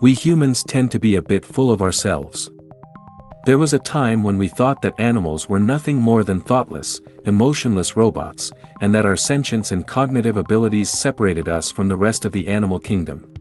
We humans tend to be a bit full of ourselves. There was a time when we thought that animals were nothing more than thoughtless, emotionless robots, and that our sentience and cognitive abilities separated us from the rest of the animal kingdom.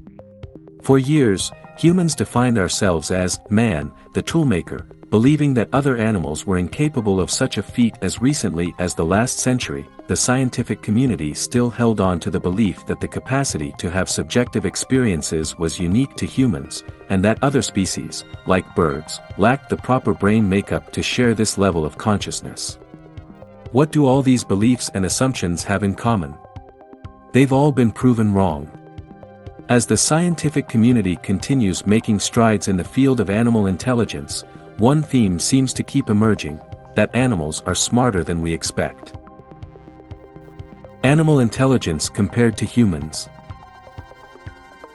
For years, humans defined ourselves as man, the toolmaker, believing that other animals were incapable of such a feat. As recently as the last century, the scientific community still held on to the belief that the capacity to have subjective experiences was unique to humans, and that other species, like birds, lacked the proper brain makeup to share this level of consciousness. What do all these beliefs and assumptions have in common? They've all been proven wrong. As the scientific community continues making strides in the field of animal intelligence, one theme seems to keep emerging: that animals are smarter than we expect. Animal intelligence compared to humans.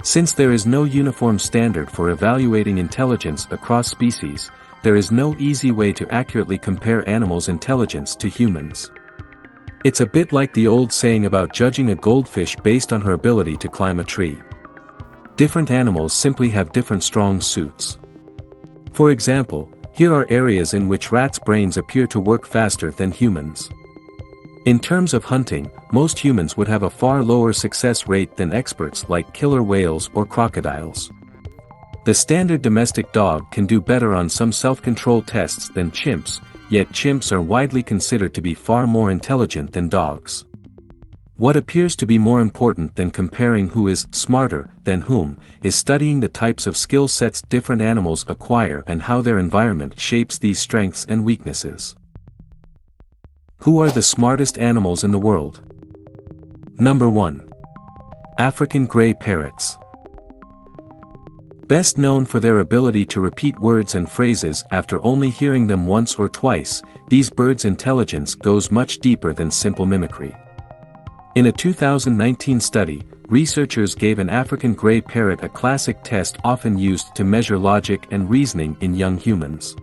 Since there is no uniform standard for evaluating intelligence across species, there is no easy way to accurately compare animals' intelligence to humans. It's a bit like the old saying about judging a goldfish based on her ability to climb a tree. Different animals simply have different strong suits. For example, here are areas in which rats' brains appear to work faster than humans. In terms of hunting, most humans would have a far lower success rate than experts like killer whales or crocodiles. The standard domestic dog can do better on some self-control tests than chimps, yet chimps are widely considered to be far more intelligent than dogs. What appears to be more important than comparing who is smarter than whom is studying the types of skill sets different animals acquire and how their environment shapes these strengths and weaknesses. Who are the smartest animals in the world? Number 1. African gray parrots. Best known for their ability to repeat words and phrases after only hearing them once or twice, these birds' intelligence goes much deeper than simple mimicry. In a 2019 study, researchers gave an African gray parrot a classic test often used to measure logic and reasoning in young humans.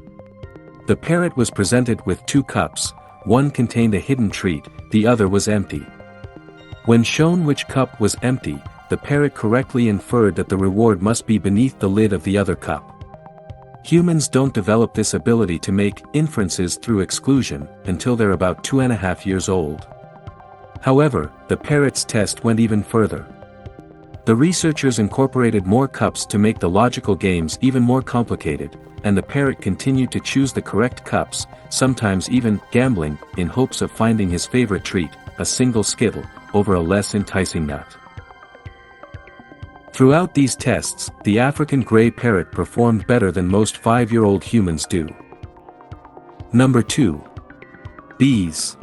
The parrot was presented with 2 cups, one contained a hidden treat, the other was empty. When shown which cup was empty, the parrot correctly inferred that the reward must be beneath the lid of the other cup. Humans don't develop this ability to make inferences through exclusion until they're about 2.5 years old. However, the parrot's test went even further. The researchers incorporated more cups to make the logical games even more complicated, and the parrot continued to choose the correct cups, sometimes even gambling, in hopes of finding his favorite treat, a single Skittle, over a less enticing nut. Throughout these tests, the African gray parrot performed better than most 5-year-old humans do. Number 2. Bees.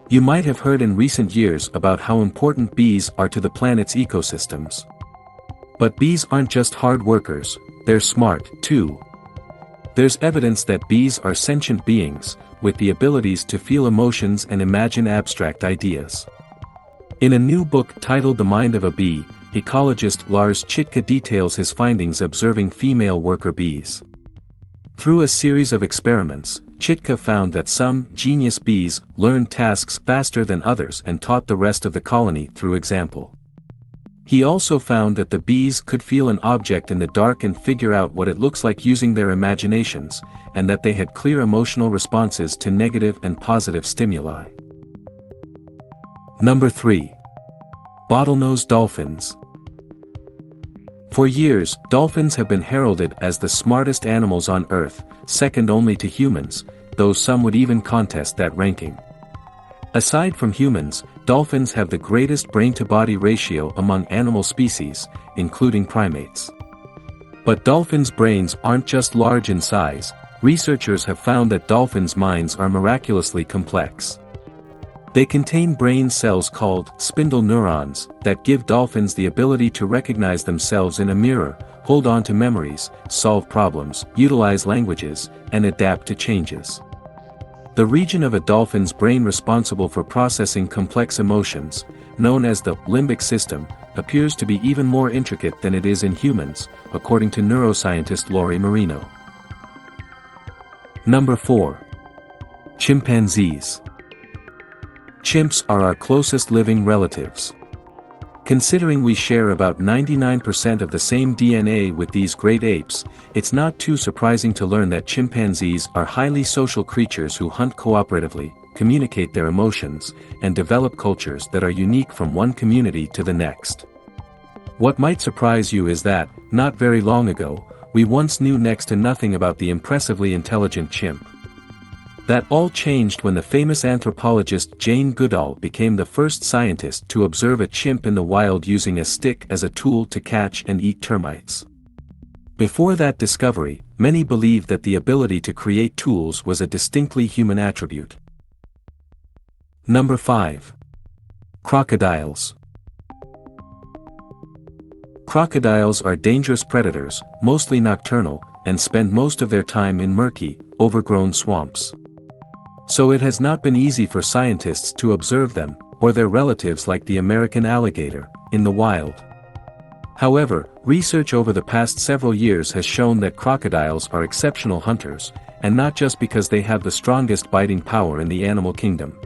You might have heard in recent years about how important bees are to the planet's ecosystems. But bees aren't just hard workers, they're smart, too. There's evidence that bees are sentient beings, with the abilities to feel emotions and imagine abstract ideas. In a new book titled The Mind of a Bee, ecologist Lars Chitka details his findings observing female worker bees. Through a series of experiments, Chitka found that some genius bees learned tasks faster than others and taught the rest of the colony through example. He also found that the bees could feel an object in the dark and figure out what it looks like using their imaginations, and that they had clear emotional responses to negative and positive stimuli. Number 3. Bottlenose dolphins. For years, dolphins have been heralded as the smartest animals on Earth, second only to humans, though some would even contest that ranking. Aside from humans, dolphins have the greatest brain-to-body ratio among animal species, including primates. But dolphins' brains aren't just large in size. Researchers have found that dolphins' minds are miraculously complex. They contain brain cells called spindle neurons that give dolphins the ability to recognize themselves in a mirror, hold on to memories, solve problems, utilize languages, and adapt to changes. The region of a dolphin's brain responsible for processing complex emotions, known as the limbic system, appears to be even more intricate than it is in humans, according to neuroscientist Lori Marino. Number 4. Chimpanzees. Chimps are our closest living relatives. Considering we share about 99% of the same DNA with these great apes, it's not too surprising to learn that chimpanzees are highly social creatures who hunt cooperatively, communicate their emotions, and develop cultures that are unique from one community to the next. What might surprise you is that, not very long ago, we once knew next to nothing about the impressively intelligent chimp. That all changed when the famous anthropologist Jane Goodall became the first scientist to observe a chimp in the wild using a stick as a tool to catch and eat termites. Before that discovery, many believed that the ability to create tools was a distinctly human attribute. Number 5. Crocodiles. Crocodiles are dangerous predators, mostly nocturnal, and spend most of their time in murky, overgrown swamps. So it has not been easy for scientists to observe them, or their relatives like the American alligator, in the wild. However, research over the past several years has shown that crocodiles are exceptional hunters, and not just because they have the strongest biting power in the animal kingdom.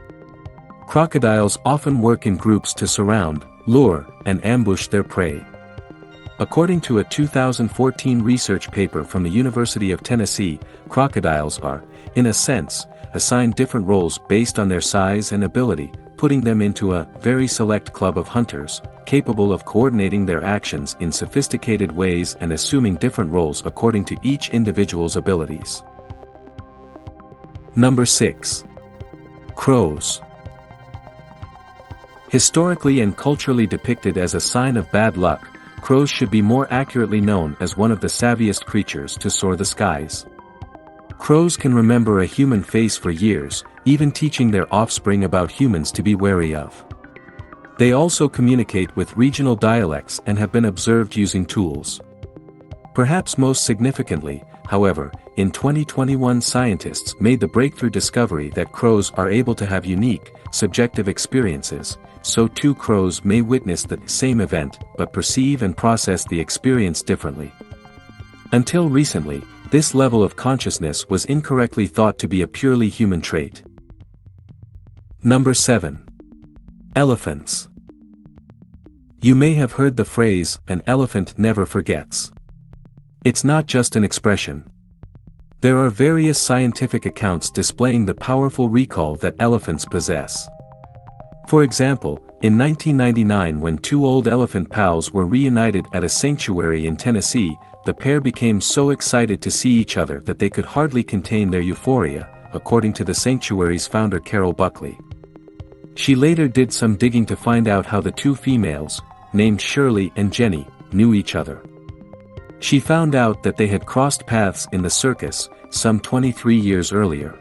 Crocodiles often work in groups to surround, lure, and ambush their prey. According to a 2014 research paper from the University of Tennessee, crocodiles are, in a sense, assigned different roles based on their size and ability, putting them into a very select club of hunters, capable of coordinating their actions in sophisticated ways and assuming different roles according to each individual's abilities. Number 6. Crows. Historically and culturally depicted as a sign of bad luck, crows should be more accurately known as one of the savviest creatures to soar the skies. Crows can remember a human face for years, even teaching their offspring about humans to be wary of. They also communicate with regional dialects and have been observed using tools. Perhaps most significantly, however, in 2021 scientists made the breakthrough discovery that crows are able to have unique, subjective experiences, so two crows may witness the same event but perceive and process the experience differently. Until recently, this level of consciousness was incorrectly thought to be a purely human trait. Number 7. Elephants. You may have heard the phrase, "an elephant never forgets." It's not just an expression. There are various scientific accounts displaying the powerful recall that elephants possess. For example, in 1999 when two old elephant pals were reunited at a sanctuary in Tennessee, the pair became so excited to see each other that they could hardly contain their euphoria, according to the sanctuary's founder Carol Buckley. She later did some digging to find out how the two females, named Shirley and Jenny, knew each other. She found out that they had crossed paths in the circus, some 23 years earlier.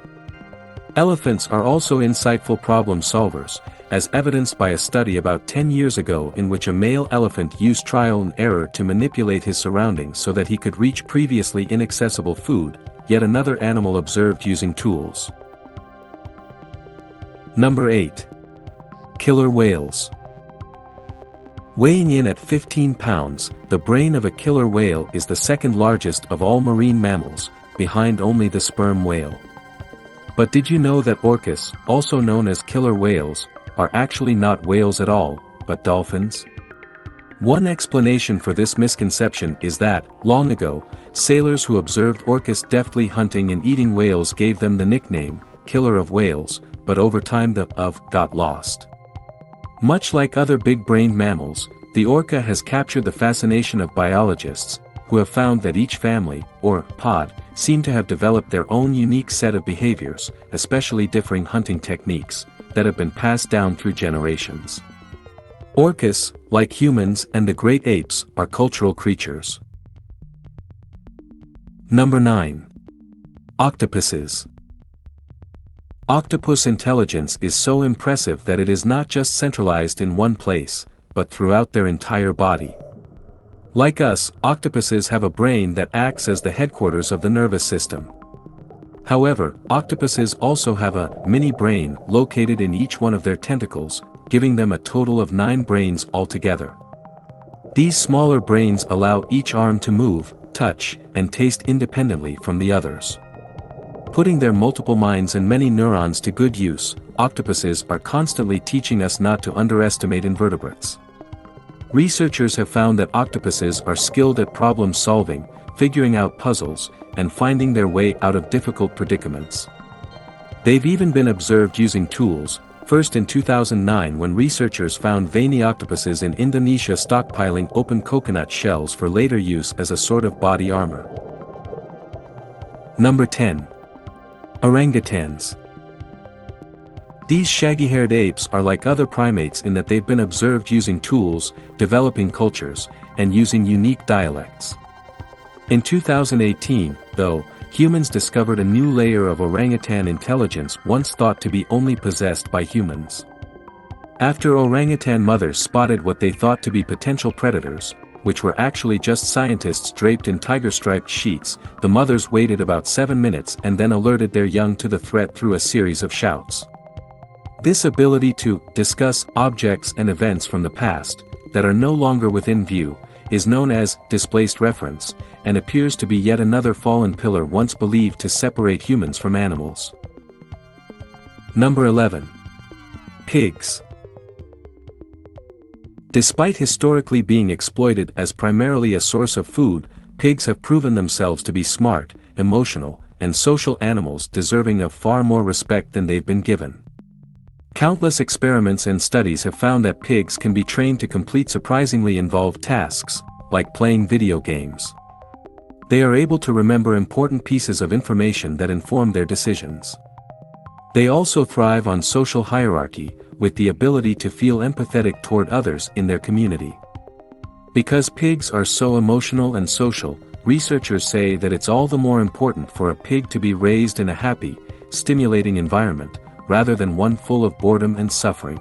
Elephants are also insightful problem solvers, as evidenced by a study about 10 years ago in which a male elephant used trial and error to manipulate his surroundings so that he could reach previously inaccessible food, yet another animal observed using tools. Number 8. Killer whales. Weighing in at 15 pounds, the brain of a killer whale is the second largest of all marine mammals, behind only the sperm whale. But did you know that orcas, also known as killer whales, are actually not whales at all, but dolphins? One explanation for this misconception is that, long ago, sailors who observed orcas deftly hunting and eating whales gave them the nickname, killer of whales, but over time the "of" got lost. Much like other big-brained mammals, the orca has captured the fascination of biologists, who have found that each family, or pod, seem to have developed their own unique set of behaviors, especially differing hunting techniques, that have been passed down through generations. Orcas, like humans and the great apes, are cultural creatures. Number 9. Octopuses. Octopus intelligence is so impressive that it is not just centralized in one place, but throughout their entire body. Like us, octopuses have a brain that acts as the headquarters of the nervous system. However, octopuses also have a mini-brain located in each one of their tentacles, giving them a total of 9 brains altogether. These smaller brains allow each arm to move, touch, and taste independently from the others. Putting their multiple minds and many neurons to good use, octopuses are constantly teaching us not to underestimate invertebrates. Researchers have found that octopuses are skilled at problem solving, figuring out puzzles, and finding their way out of difficult predicaments. They've even been observed using tools, first in 2009 when researchers found veiny octopuses in Indonesia stockpiling open coconut shells for later use as a sort of body armor. Number 10. Orangutans. These shaggy-haired apes are like other primates in that they've been observed using tools, developing cultures, and using unique dialects. In 2018, though, humans discovered a new layer of orangutan intelligence once thought to be only possessed by humans. After orangutan mothers spotted what they thought to be potential predators, which were actually just scientists draped in tiger-striped sheets, the mothers waited about 7 minutes and then alerted their young to the threat through a series of shouts. This ability to discuss objects and events from the past, that are no longer within view, is known as displaced reference, and appears to be yet another fallen pillar once believed to separate humans from animals. Number 11. Pigs. Despite historically being exploited as primarily a source of food, pigs have proven themselves to be smart, emotional, and social animals deserving of far more respect than they've been given. Countless experiments and studies have found that pigs can be trained to complete surprisingly involved tasks, like playing video games. They are able to remember important pieces of information that inform their decisions. They also thrive on social hierarchy, with the ability to feel empathetic toward others in their community. Because pigs are so emotional and social, researchers say that it's all the more important for a pig to be raised in a happy, stimulating environment, rather than one full of boredom and suffering.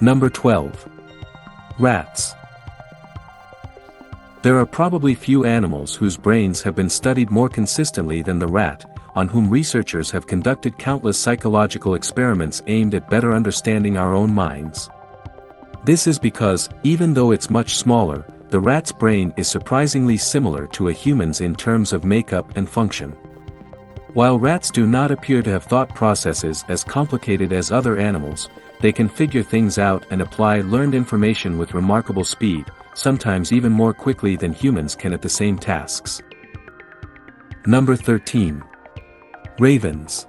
Number 12. Rats. There are probably few animals whose brains have been studied more consistently than the rat, on whom researchers have conducted countless psychological experiments aimed at better understanding our own minds. This is because, even though it's much smaller, the rat's brain is surprisingly similar to a human's in terms of makeup and function. While rats do not appear to have thought processes as complicated as other animals, they can figure things out and apply learned information with remarkable speed, sometimes even more quickly than humans can at the same tasks. Number 13. Ravens.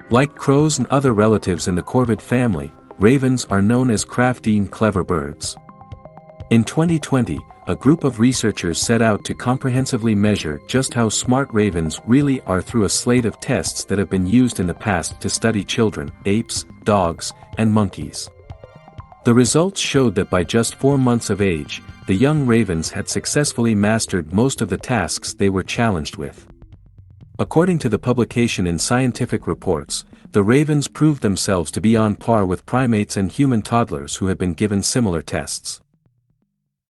Like crows and other relatives in the corvid family, ravens are known as crafty and clever birds. In 2020, a group of researchers set out to comprehensively measure just how smart ravens really are through a slate of tests that have been used in the past to study children, apes, dogs, and monkeys. The results showed that by just 4 months of age, the young ravens had successfully mastered most of the tasks they were challenged with. According to the publication in Scientific Reports, the ravens proved themselves to be on par with primates and human toddlers who had been given similar tests.